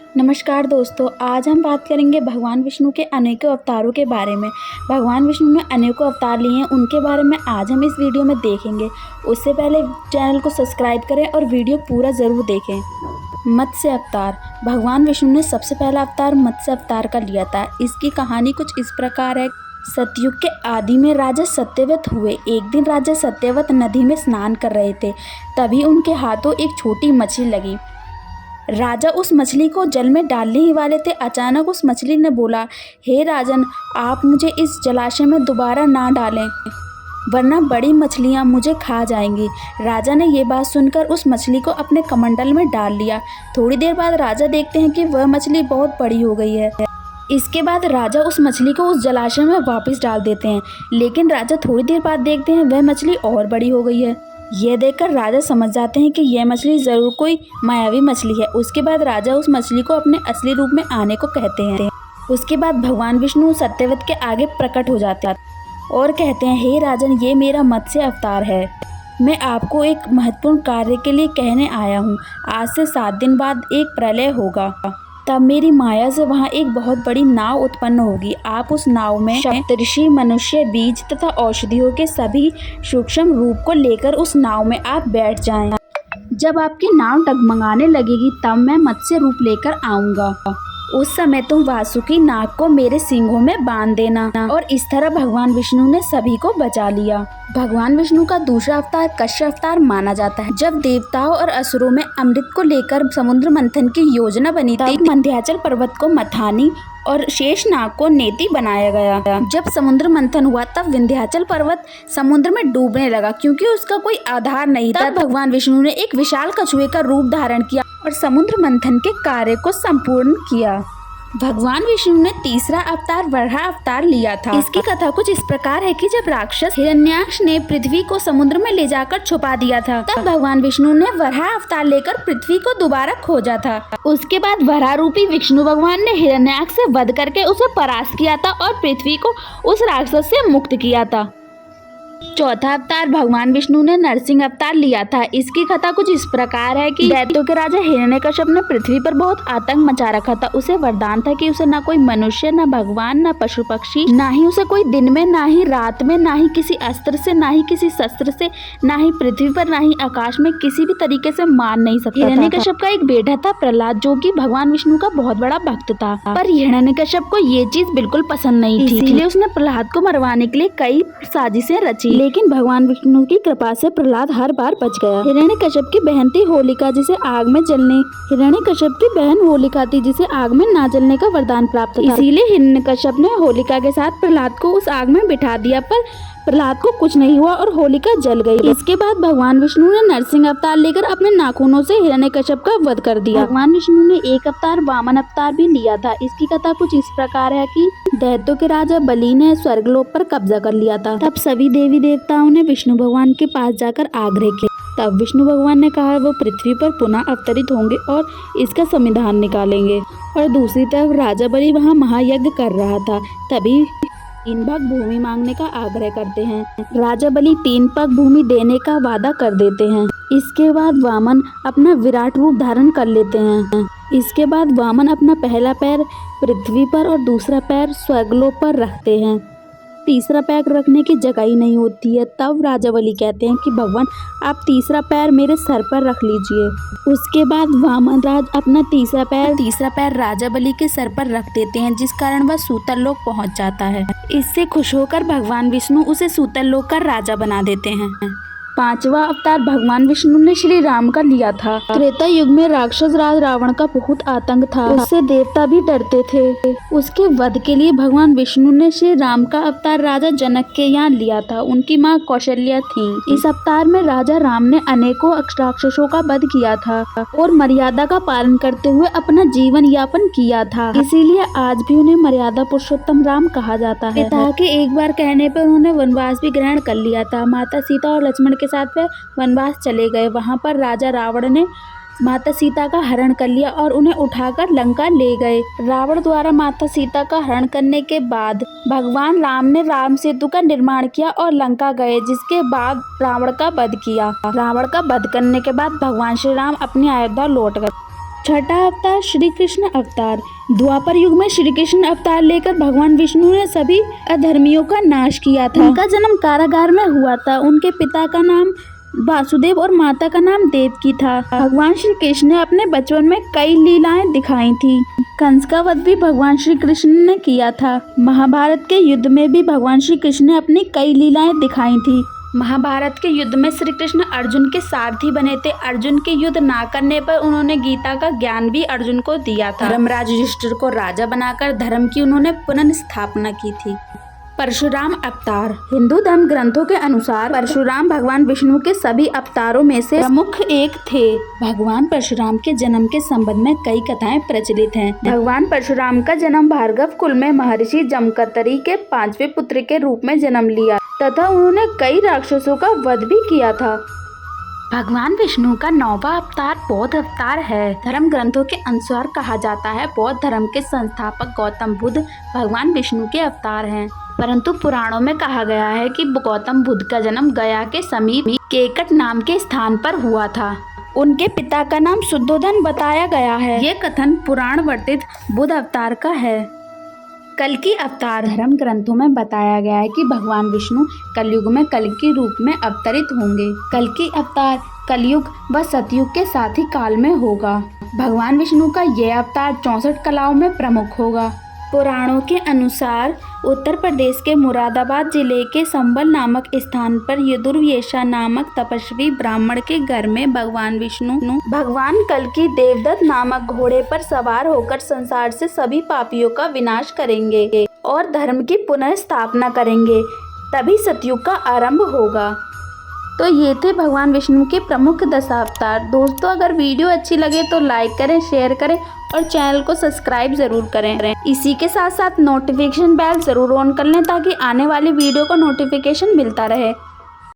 नमस्कार दोस्तों, आज हम बात करेंगे भगवान विष्णु के अनेकों अवतारों के बारे में। भगवान विष्णु ने अनेकों अवतार लिए हैं, उनके बारे में आज हम इस वीडियो में देखेंगे। उससे पहले चैनल को सब्सक्राइब करें और वीडियो पूरा ज़रूर देखें। मत्स्य अवतार। भगवान विष्णु ने सबसे पहला अवतार मत्स्य अवतार का लिया था। इसकी कहानी कुछ इस प्रकार है। सतयुग के आदि में राजा सत्यवत हुए। एक दिन राजा सत्यवत नदी में स्नान कर रहे थे, तभी उनके हाथों एक छोटी मछली लगी। राजा उस मछली को जल में डालने ही वाले थे। अचानक उस मछली ने बोला, हे राजन, आप मुझे इस जलाशय में दोबारा ना डालें, वरना बड़ी मछलियां मुझे खा जाएंगी। राजा ने ये बात सुनकर उस मछली को अपने कमंडल में डाल लिया। थोड़ी देर बाद राजा देखते हैं कि वह मछली बहुत बड़ी हो गई है। इसके बाद राजा उस मछली को उस जलाशय में वापस डाल देते हैं, लेकिन राजा थोड़ी देर बाद देखते हैं वह मछली और बड़ी हो गई है। यह देखकर राजा समझ जाते हैं कि यह मछली ज़रूर कोई मायावी मछली है। उसके बाद राजा उस मछली को अपने असली रूप में आने को कहते हैं। उसके बाद भगवान विष्णु सत्यवत के आगे प्रकट हो जाते हैं और कहते हैं, हे राजन, ये मेरा मत्स्य अवतार है। मैं आपको एक महत्वपूर्ण कार्य के लिए कहने आया हूँ। आज से 7 दिन बाद एक प्रलय होगा, तब मेरी माया से वहाँ एक बहुत बड़ी नाव उत्पन्न होगी। आप उस नाव में सप्तऋषि, मनुष्य, बीज तथा औषधियों के सभी सूक्ष्म रूप को लेकर उस नाव में आप बैठ जाएं। जब आपकी नाव डगमगाने लगेगी, तब मैं मत्स्य रूप लेकर आऊँगा। उस समय तुम वासुकी नाग को मेरे सींगों में बांध देना। और इस तरह भगवान विष्णु ने सभी को बचा लिया। भगवान विष्णु का दूसरा अवतार कश्यप अवतार माना जाता है। जब देवताओं और असुरों में अमृत को लेकर समुद्र मंथन की योजना बनी थी, विंध्याचल पर्वत को मथानी और शेषनाग को नेति बनाया गया। जब समुद्र मंथन हुआ, तब विंध्याचल पर्वत समुद्र में डूबने लगा, क्योंकि उसका कोई आधार नहीं था। भगवान विष्णु ने एक विशाल कछुए का रूप धारण किया और समुद्र मंथन के कार्य को संपूर्ण किया। भगवान विष्णु ने तीसरा अवतार वराह अवतार लिया था। इसकी कथा कुछ इस प्रकार है कि जब राक्षस हिरण्याक्ष ने पृथ्वी को समुद्र में ले जाकर छुपा दिया था, तब भगवान विष्णु ने वराह अवतार लेकर पृथ्वी को दोबारा खोजा था। उसके बाद वराह रूपी विष्णु भगवान ने हिरण्याक्ष से वध करके उसे परास्त किया था और पृथ्वी को उस राक्षस से मुक्त किया था। चौथा अवतार भगवान विष्णु ने नरसिंह अवतार लिया था। इसकी कथा कुछ इस प्रकार है कि दैत्यों के राजा हिरण्यकश्यप ने पृथ्वी पर बहुत आतंक मचा रखा था। उसे वरदान था कि उसे ना कोई मनुष्य, ना भगवान, ना पशु पक्षी, ना ही उसे कोई दिन में, ना ही रात में, ना ही किसी अस्त्र से, ना ही किसी शस्त्र से, ना ही पृथ्वी पर, ना ही आकाश में किसी भी तरीके से मार नहीं सकता था। हिरण्यकश्यप का एक बेटा था प्रहलाद, जो कि भगवान विष्णु का बहुत बड़ा भक्त था। पर हिरण्यकश्यप को ये चीज बिल्कुल पसंद नहीं थी, इसलिए उसने प्रहलाद को मरवाने के लिए कई साजिशें रची, लेकिन भगवान विष्णु की कृपा से प्रहलाद हर बार बच गया। हिरण्यकश्यप की बहन थी होलिका, जिसे आग में जलने हिरण्यकश्यप की बहन होलिका थी, जिसे आग में ना जलने का वरदान प्राप्त था। इसीलिए हिरण्यकश्यप ने होलिका के साथ प्रहलाद को उस आग में बिठा दिया, पर प्रहलाद को कुछ नहीं हुआ और होलिका जल गई। इसके बाद भगवान विष्णु ने नरसिंह अवतार लेकर अपने नाखूनों से हिरण्यकश्यप का वध कर दिया। भगवान विष्णु ने एक अवतार वामन अवतार भी लिया था। इसकी कथा कुछ इस प्रकार है कि दैत्यों के राजा बलि ने स्वर्गलोक पर कब्जा कर लिया था। तब सभी देवी देवताओं ने विष्णु भगवान के पास जाकर आग्रह किया। तब विष्णु भगवान ने कहा वो पृथ्वी पर पुनः अवतरित होंगे और इसका संविधान निकालेंगे। और दूसरी तरफ राजा बलि वहाँ महायज्ञ कर रहा था। तभी 3 भाग भूमि मांगने का आग्रह करते हैं। राजा बलि 3 भाग भूमि देने का वादा कर देते हैं। इसके बाद वामन अपना विराट रूप धारण कर लेते हैं। इसके बाद वामन अपना पहला पैर पृथ्वी पर और दूसरा पैर स्वर्गलोक पर रखते हैं। तीसरा पैर रखने की जगह ही नहीं होती है। तब राजा बलि कहते हैं कि भगवान, आप तीसरा पैर मेरे सर पर रख लीजिए। उसके बाद वामन राज अपना तीसरा पैर राजा बलि के सर पर रख देते हैं, जिस कारण वह सूतल लोक पहुंच जाता है। इससे खुश होकर भगवान विष्णु उसे सूतल लोक का राजा बना देते हैं। 5वां अवतार भगवान विष्णु ने श्री राम का लिया था। त्रेता युग में राक्षस राज रावण का बहुत आतंक था। उससे देवता भी डरते थे। उसके वध के लिए भगवान विष्णु ने श्री राम का अवतार राजा जनक के यहाँ लिया था। उनकी माँ कौशल्या थी। इस अवतार में राजा राम ने अनेकों राक्षसों का वध किया था और मर्यादा का पालन करते हुए अपना जीवन यापन किया था। इसीलिए आज भी उन्हें मर्यादा पुरुषोत्तम राम कहा जाता है। पिता के एक बार कहने पर उन्होंने वनवास भी ग्रहण कर लिया था। माता सीता और लक्ष्मण के साथ वे वनवास चले गए। वहां पर राजा रावण ने माता सीता का हरण कर लिया और उन्हें उठाकर लंका ले गए। रावण द्वारा माता सीता का हरण करने के बाद भगवान राम ने राम सेतु का निर्माण किया और लंका गए, जिसके बाद रावण का वध किया। रावण का वध करने के बाद भगवान श्री राम अपनी अयोध्या लौट गए। छठा अवतार श्री कृष्ण अवतार। द्वापर युग में श्री कृष्ण अवतार लेकर भगवान विष्णु ने सभी अधर्मियों का नाश किया था। उनका जन्म कारागार में हुआ था। उनके पिता का नाम वासुदेव और माता का नाम देवकी था। भगवान श्री कृष्ण ने अपने बचपन में कई लीलाएं दिखाई थी। कंस का वध भी भगवान श्री कृष्ण ने किया था। महाभारत के युद्ध में भी भगवान श्री कृष्ण ने अपनी कई लीलाएं दिखाई थी। महाभारत के युद्ध में श्री कृष्ण अर्जुन के सारथी बने थे। अर्जुन के युद्ध ना करने पर उन्होंने गीता का ज्ञान भी अर्जुन को दिया था। धर्मराज युधिष्ठिर को राजा बनाकर धर्म की उन्होंने पुनर्स्थापना की थी। परशुराम अवतार। हिंदू धर्म ग्रंथों के अनुसार परशुराम भगवान विष्णु के सभी अवतारों में से प्रमुख एक थे। भगवान परशुराम के जन्म के संबंध में कई कथाएं प्रचलित हैं। भगवान परशुराम का जन्म भार्गव कुल में महर्षि जमकतरी के 5वें पुत्र के रूप में जन्म लिया तथा उन्होंने कई राक्षसों का वध भी किया था। भगवान विष्णु का 9वां अवतार बौद्ध अवतार है। धर्म ग्रंथों के अनुसार कहा जाता है बौद्ध धर्म के संस्थापक गौतम बुद्ध भगवान विष्णु के अवतार हैं, परंतु पुराणों में कहा गया है कि गौतम बुद्ध का जन्म गया के समीप केकट नाम के स्थान पर हुआ था। उनके पिता का नाम शुद्धोधन बताया गया है। ये कथन पुराण वर्तित बुद्ध अवतार का है। कल्कि अवतार। धर्म ग्रंथों में बताया गया है कि भगवान विष्णु कलयुग में कल के रूप में अवतरित होंगे। कल्कि अवतार कलयुग व सतयुग के साथ ही काल में होगा। भगवान विष्णु का यह अवतार 64 कलाओं में प्रमुख होगा। पुराणों के अनुसार उत्तर प्रदेश के मुरादाबाद जिले के संबल नामक स्थान पर यदुर्वेशा नामक तपस्वी ब्राह्मण के घर में भगवान विष्णु भगवान कल्कि देवदत्त नामक घोड़े पर सवार होकर संसार से सभी पापियों का विनाश करेंगे और धर्म की पुनर्स्थापना करेंगे। तभी सतयुग का आरंभ होगा। तो ये थे भगवान विष्णु के प्रमुख 10 अवतार। दोस्तों, अगर वीडियो अच्छी लगे तो लाइक करें, शेयर करें और चैनल को सब्सक्राइब जरूर करें। इसी के साथ साथ नोटिफिकेशन बेल जरूर ऑन कर लें ताकि आने वाली वीडियो का नोटिफिकेशन मिलता रहे।